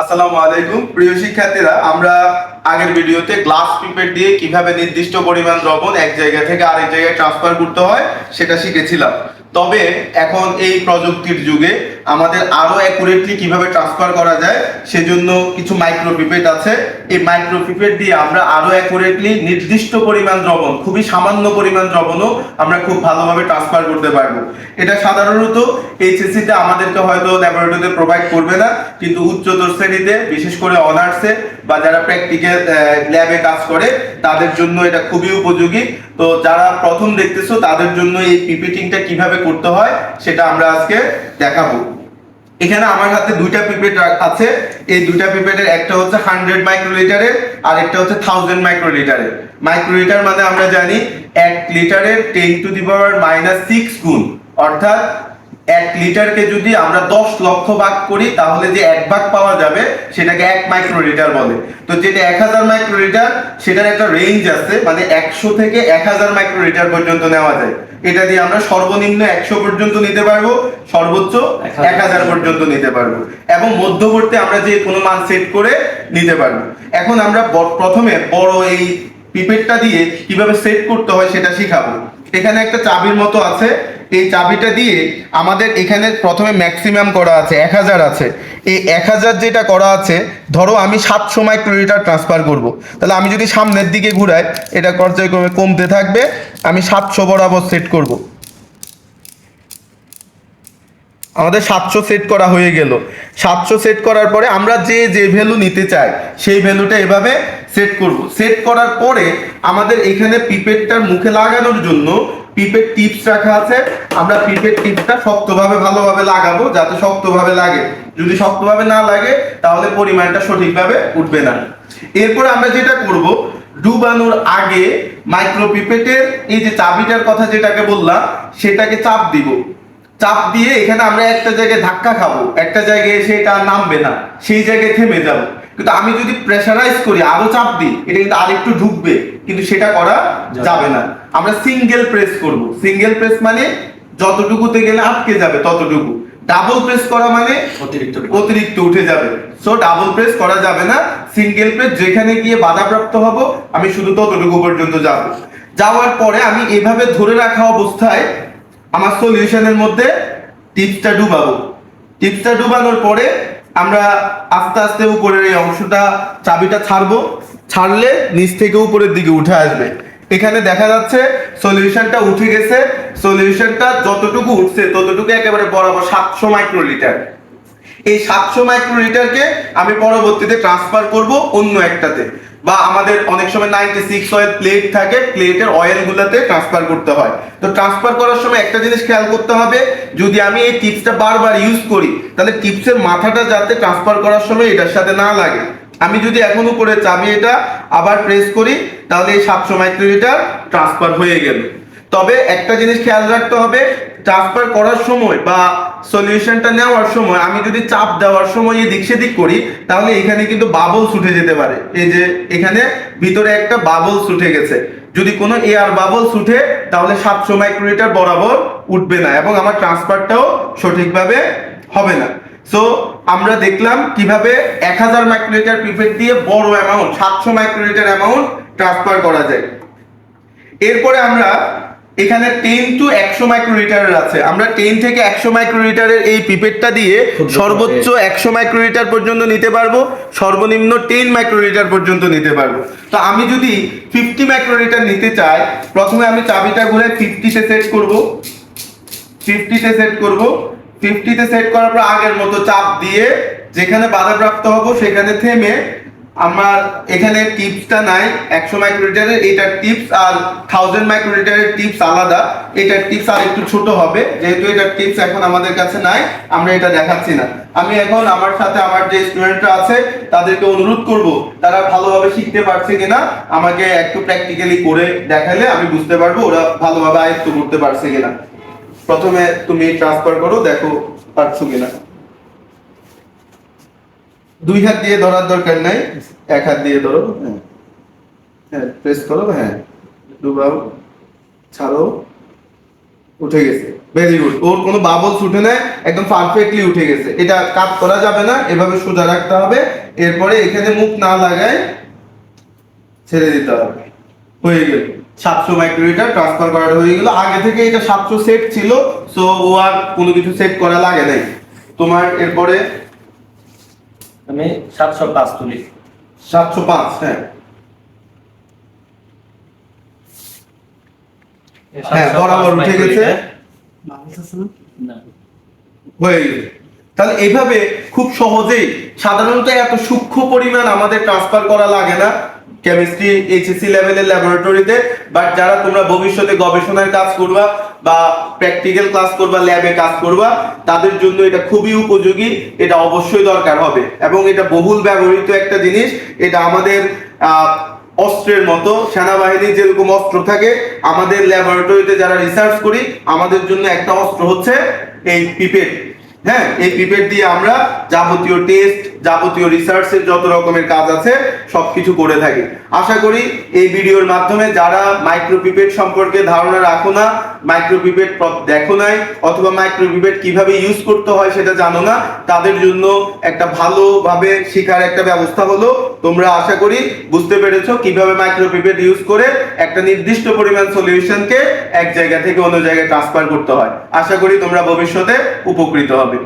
আসসালামু আলাইকুম প্রিয় শিক্ষার্থীরা, আমরা আগের ভিডিওতে গ্লাস পিপেট দিয়ে কিভাবে নির্দিষ্ট পরিমাণ দ্রবণ এক জায়গা থেকে আরেক জায়গায় ট্রান্সফার করতে হয় সেটা শিখেছিলাম। তবে এখন এই প্রযুক্তির যুগে আমাদের আরো অ্যাকুরেটলি কিভাবে ট্রান্সফার করা যায় সেজন্য কিছু মাইক্রো পিপেট আছে। এই মাইক্রো পিপেট দিয়ে আমরা আরো অ্যাকুরেটলি নির্দিষ্ট পরিমাণ দ্রবণ, খুবই সামান্য পরিমাণ দ্রবণও আমরা খুব ভালোভাবে ট্রান্সফার করতে পারবো। এটা সাধারণত এইচএসসি তে আমাদেরকে হয়তো ল্যাবরেটরিতে প্রোভাইড করবে না, কিন্তু উচ্চতর শ্রেণীতে বিশেষ করে অনার্সে বা যারা প্র্যাকটিক্যাল ল্যাবে কাজ করে তাদের জন্য এটা খুবই উপযোগী। তো যারা প্রথম দেখতেছো তাদের জন্য এই পিপেটিংটা কিভাবে করতে হয় সেটা আমরা আজকে দেখাবো। এখানে আমার হাতে দুইটা পিপেট আছে। এই দুইটা পিপেটের একটা হচ্ছে 100 মাইক্রোলিটারের আর একটা হচ্ছে 1000 মাইক্রোলিটারের। মাইক্রোলিটার মানে আমরা জানি 1 লিটারের 10⁻⁻6 গুণ, অর্থাৎ 1 লিটারকে যদি আমরা 10 লক্ষ ভাগ করি তাহলে যে 1 ভাগ পাওয়া যাবে সেটাকে 1 মাইক্রোলিটার বলে। তো যেটা 1000 মাইক্রোলিটার সেটার একটা রেঞ্জ আছে, মানে 100 থেকে 1000 মাইক্রোলিটার পর্যন্ত নেওয়া যায়। এটা দিয়ে আমরা সর্বনিম্ন 100 পর্যন্ত নিতে পারবো, সর্বোচ্চ 1000 পর্যন্ত নিতে পারবো, এবং মধ্যবর্তী আমরা যে কোনো মান সেট করে নিতে পারবো। এখন আমরা প্রথমে বড় এই পিপেটটা দিয়ে কিভাবে সেট করতে হয় সেটা শিখাবো। এখানে একটা চাবির মতো আছে, এই চাবিটা দিয়ে আমাদের এখানে প্রথমে ম্যাক্সিমাম করা আছে 1000 আছে। এই 1000 যেটা করা আছে, ধরো আমি 700 মাইক্রোলিটার ট্রান্সফার করব, তাহলে আমি যদি সামনের দিকে ঘুরাই এটা পর্যায়ক্রমে কমতে থাকবে। আমি 700 বরাবর সেট করব। আমাদের 700 সেট করা হয়ে গেল। 700 সেট করার পরে আমরা যে ভ্যালু নিতে চাই সেই ভ্যালুটা এভাবে সেট করব। সেট করার পরে আমাদের এখানে পিপেটটার মুখে লাগানোর জন্য পিপেট টিপস রাখা আছে। আমরা পিপেট টিপসটা শক্তভাবে ভালোভাবে লাগাবো যাতে শক্তভাবে লাগে। যদি শক্তভাবে না লাগে তাহলে পরিমাণটা সঠিকভাবে উঠবে না। এরপরে আমরা যেটা করব, ডুবানোর আগে মাইক্রো পিপেটের এই যে চাবিটার কথা যেটাকে বললাম সেটাকে চাপ দিব। চাপ দিয়ে এখানে আমরা একটা জায়গায় ধাক্কা খাবো, একটা জায়গায় এসে এটা নামবে না, সেই জায়গায় থেমে যাবো। কিন্তু আমি যদি প্রেসারাইজ করি, আরো চাপ দিই, এটা কিন্তু আরেকটু ঢুকবে, কিন্তু সেটা করা যাবে না। আমরা সিঙ্গেল প্রেস করব। সিঙ্গেল প্রেস মানে যতটুকুতে গেলে আটকে যাবে ততটুকু। ডাবল প্রেস করা মানে অতিরিক্ত উঠে যাবে। সো ডাবল প্রেস করা যাবে না। সিঙ্গেল প্রেস, যেখানে গিয়ে বাধাপ্রাপ্ত হব আমি শুধু ততটুকু পর্যন্ত যাব। যাওয়ার পরে আমি এভাবে ধরে রাখা অবস্থায় আমার সলিউশনের মধ্যে টিপসটা ডুবাবো। টিপসটা ডুবানোর পরে আমরা আস্তে আস্তে উপরের এই অংশটা চাবিটা ছাড়বো। ছাড়লে নিচ থেকে উপরের দিকে উঠে আসবে। এখানে দেখা যাচ্ছে সলিউশনটা উঠে গেছে। সলিউশনটা যতটুকু উঠছে ততটুকু একেবারে বরাবর 700 মাইক্রোলিটার। এই 700 মাইক্রোলিটারকে আমি পরবর্তীতে ট্রান্সফার করব অন্য একটাতে, বা আমাদের অনেক সময় 96 অয়েল প্লেট থাকে, প্লেটের অয়েল গুলাতে ট্রান্সফার করতে হয়। তো ট্রান্সফার করার সময় একটা জিনিস খেয়াল করতে হবে, যদি আমি এই টিপসটা বারবার ইউজ করি তাহলে টিপসের মাথাটা যাতে ট্রান্সফার করার সময় এটার সাথে না লাগে। আমি যদি এখন উপরে চাবি এটা আবার প্রেস করি তাহলে এই 700 মাইক্রোলিটার ট্রান্সফার হয়ে গেল। তবে একটা জিনিস খেয়াল রাখতে হবে, ট্রান্সফার করার সময় বা সলিউশনটা নেওয়ার সময় আমি যদি চাপ দেওয়ার সময় এদিক সেদিক করি তাহলে এখানে কিন্তু বাবলস উঠে যেতে পারে। এই যে এখানে ভিতরে একটা বাবলস উঠে গেছে, যদি কোনো এয়ার বাবলস উঠে তাহলে 700 মাইক্রোলিটার বরাবর উঠবে না এবং আমার ট্রান্সফারটাও সঠিকভাবে হবে না। সো আমরা দেখলাম কিভাবে 1000 মাইক্রোলিটার পিপেট দিয়ে বড় অ্যামাউন্ট 700 মাইক্রোলিটার অ্যামাউন্ট ট্রান্সফার করা যায়। এরপরে আমরা এখানে 10 টু 100 মাইক্রোলিটারের আছে। আমরা 10 থেকে 100 মাইক্রোলিটারের এই পিপেটটা দিয়ে সর্বোচ্চ 100 মাইক্রোলিটার পর্যন্ত নিতে পারবো, সর্বনিম্ন 10 মাইক্রোলিটার পর্যন্ত নিতে পারবো। তো আমি যদি 50 মাইক্রোলিটার নিতে চাই, প্রথমে আমি চাবিটা ঘুরে 50 তে সেট করব। 50 তে সেট করব। 50 তে সেট করার পর আগের মতো চাপ দিয়ে যেখানে বাধাপ্রাপ্ত হব সেখানে থেমে, আমার এখানে টিপসটা নাই 100 মাইক্রোলিটারের, এটার টিপস আর 1000 মাইক্রোলিটারের টিপস আলাদা। এটার টিপস আর একটু ছোট হবে, যেহেতু এটার টিপস এখন আমাদের কাছে নাই আমরা এটা দেখাচ্ছি না। আমি এখন আমার সাথে আমার যে স্টুডেন্টরা আছে তাদেরকে অনুরোধ করব, তারা ভালোভাবে শিখতে পারছে কিনা আমাকে একটু প্র্যাকটিক্যালি করে দেখালে আমি বুঝতে পারবো ওরা ভালোভাবে আয়ত্ত করতে পারছে কিনা। প্রথমে তুমি ট্রান্সফার করো, দেখো পারছো কিনা। 2 হাত দিয়ে ধরার দরকার নাই, 1 হাত দিয়ে ধরো। হ্যাঁ, প্রেস করো। হ্যাঁ, ডুবাও, ছাড়ো, উঠে গেছে, ভেরি গুড। ওর কোনো বাবলস উঠে নাই, একদম পারফেক্টলি উঠে গেছে। এটা কাট করা যাবে না, এভাবে সোজা রাখতে হবে। এরপরে এখানে মুখ না লাগায় ছেড়ে দিতে হবে। হয়ে গেল, 700 মাইক্রোলিটার ট্রান্সফার করা হয়ে গেল। আগে থেকে এটা 700 সেট ছিল, সো ও আর কোনো কিছু সেট করা লাগে নাই তোমার। এরপরে আমি 705 তুলি। 705, হ্যাঁ হ্যাঁ, বরাবর উঠে গেছে, না হয়ে গেছে। তাহলে এইভাবে খুব সহজেই, সাধারণত এত সূক্ষ্ম পরিমাণ আমাদের ট্রান্সফার করা লাগে না কেমিস্ট্রি এইচএসসি লেভেলের ল্যাবরেটরিতে। বাট যারা তোমরা ভবিষ্যতে গবেষণার কাজ করবা বা প্র্যাকটিক্যাল ক্লাস করবা, ল্যাবে কাজ করবা, তাদের জন্য এটা খুবই উপযোগী। এটা অবশ্যই দরকার হবে এবং এটা বহুল ব্যবহৃত একটা জিনিস। এটা আমাদের অস্ত্রের মতো, সেনাবাহিনীর যেরকম অস্ত্র থাকে, আমাদের ল্যাবরেটরিতে যারা রিসার্চ করি, আমাদের জন্য একটা অস্ত্র হচ্ছে এই পিপেট। হ্যাঁ, এই পিপেট দিয়ে আমরা যাবতীয় টেস্ট, যাবতীয় রিসার্চের যত রকমের কাজ আছে সবকিছু করে থাকি। আশা করি এই ভিডিওর মাধ্যমে যারা মাইক্রোপিপেট সম্পর্কে ধারণা রাখো না, মাইক্রোপিপেট দেখো নাই, অথবা মাইক্রোপিপেট কিভাবে ইউজ করতে হয় সেটা জানো না, তাদের জন্য একটা ভালোভাবে শেখার একটা ব্যবস্থা হলো। তোমরা আশা করি বুঝতে পেরেছো কিভাবে মাইক্রোপিপেট ইউজ করে একটা নির্দিষ্ট পরিমাণ সলিউশনকে এক জায়গা থেকে অন্য জায়গায় ট্রান্সফার করতে হয়। আশা করি তোমরা ভবিষ্যতে উপকৃত হবে।